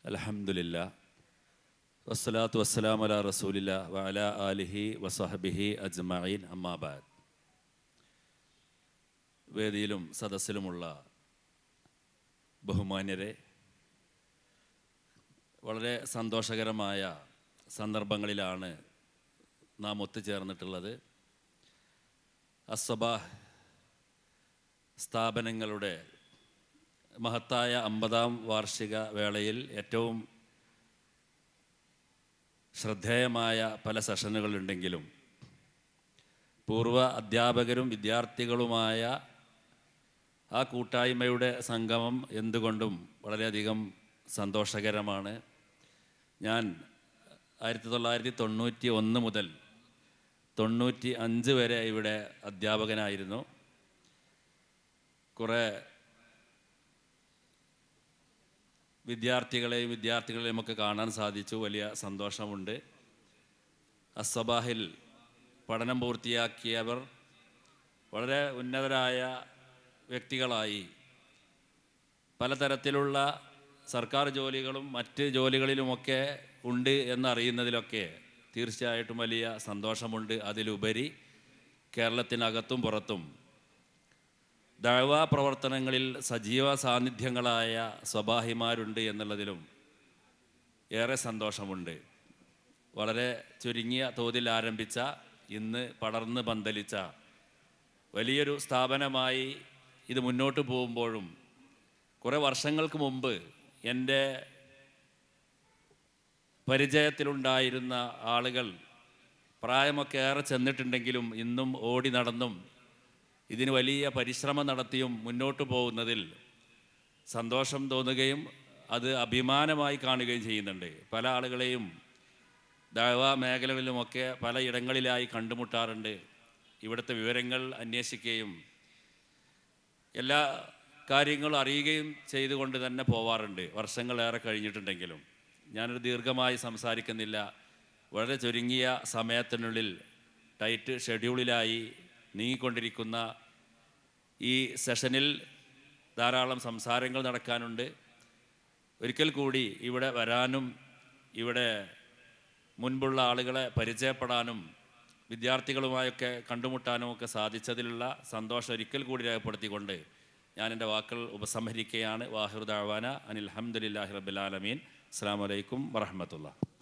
അൽഹംദുലില്ലാ വസ്സലാത്തു വസ്സലാമു അലാ റസൂലില്ലാ വഅലാ ആലിഹി വസഹബിഹി അജ്മഈൻ അമ്മാ ബഅദ്. വേദിയിലും സദസ്സിലുമുള്ള ബഹുമാന്യരെ, വളരെ സന്തോഷകരമായ സന്ദർഭങ്ങളിലാണ് നാം ഒത്തുചേർന്നിട്ടുള്ളത്. അസ്സബാഹ് സ്ഥാപനങ്ങളുടെ മഹത്തായ 50-ാം വാർഷിക വേളയിൽ ഏറ്റവും ശ്രദ്ധേയമായ പല സെഷനുകളുണ്ടെങ്കിലും പൂർവ്വ അധ്യാപകരും വിദ്യാർത്ഥികളുമായ ആ കൂട്ടായ്മയുടെ സംഗമം എന്തുകൊണ്ടും വളരെയധികം സന്തോഷകരമാണ്. ഞാൻ 1991 മുതൽ 95 വരെ ഇവിടെ അധ്യാപകനായിരുന്നു. കുറേ വിദ്യാർത്ഥികളെയും ഒക്കെ കാണാൻ സാധിച്ചു. വലിയ സന്തോഷമുണ്ട്. അസ്സബാഹിൽ പഠനം പൂർത്തിയാക്കിയവർ വളരെ ഉന്നതരായ വ്യക്തികളായി പലതരത്തിലുള്ള സർക്കാർ ജോലികളും മറ്റ് ജോലികളിലുമൊക്കെ ഉണ്ട് എന്നറിയുന്നതിലൊക്കെ തീർച്ചയായിട്ടും വലിയ സന്തോഷമുണ്ട്. അതിലുപരി കേരളത്തിനകത്തും പുറത്തും ദഅ്വാ പ്രവർത്തനങ്ങളിൽ സജീവ സാന്നിധ്യങ്ങളായ സ്വബാഹിമാരുണ്ട് എന്നുള്ളതിലും ഏറെ സന്തോഷമുണ്ട്. വളരെ ചുരുങ്ങിയ തോതിൽ ആരംഭിച്ച, ഇന്ന് പടർന്ന് പന്തലിച്ച വലിയൊരു സ്ഥാപനമായി ഇത് മുന്നോട്ട് പോകുമ്പോഴും കുറേ വർഷങ്ങൾക്ക് മുമ്പ് എൻ്റെ പരിചയത്തിലുണ്ടായിരുന്ന ആളുകൾ പ്രായമൊക്കെ ഏറെ ചെന്നിട്ടുണ്ടെങ്കിലും ഇന്നും ഓടി നടന്നും ഇതിന് വലിയ പരിശ്രമം നടത്തിയും മുന്നോട്ട് പോകുന്നതിൽ സന്തോഷം തോന്നുകയും അത് അഭിമാനമായി കാണുകയും ചെയ്യുന്നുണ്ട്. പല ആളുകളെയും ദഅ്വാ മേഖലകളിലുമൊക്കെ പല ഇടങ്ങളിലായി കണ്ടുമുട്ടാറുണ്ട്. ഇവിടുത്തെ വിവരങ്ങൾ അന്വേഷിക്കുകയും എല്ലാ കാര്യങ്ങളും അറിയുകയും ചെയ്തുകൊണ്ട് തന്നെ പോവാറുണ്ട്, വർഷങ്ങളേറെ കഴിഞ്ഞിട്ടുണ്ടെങ്കിലും. ഞാനൊരു ദീർഘമായി സംസാരിക്കുന്നില്ല. വളരെ ചുരുങ്ങിയ സമയത്തിനുള്ളിൽ ടൈറ്റ് ഷെഡ്യൂളിലായി നീങ്ങിക്കൊണ്ടിരിക്കുന്ന ഈ സെഷനിൽ ധാരാളം സംസാരങ്ങൾ നടക്കാനുണ്ട്. ഒരിക്കൽ കൂടി ഇവിടെ വരാനും ഇവിടെ മുൻപുള്ള ആളുകളെ പരിചയപ്പെടാനും വിദ്യാർത്ഥികളുമായൊക്കെ കണ്ടുമുട്ടാനും ഒക്കെ സാധിച്ചതിലുള്ള സന്തോഷം ഒരിക്കൽ കൂടി രേഖപ്പെടുത്തിക്കൊണ്ട് ഞാൻ എൻ്റെ വാക്കുകൾ ഉപസംഹരിക്കുകയാണ്. വാഹിറു ദഅ്വാന അനിൽ ഹംദുലില്ലാഹി റബ്ബിൽ ആലമീൻ. അസ്സലാമു അലൈക്കും വറഹ്മത്തുള്ളാഹി.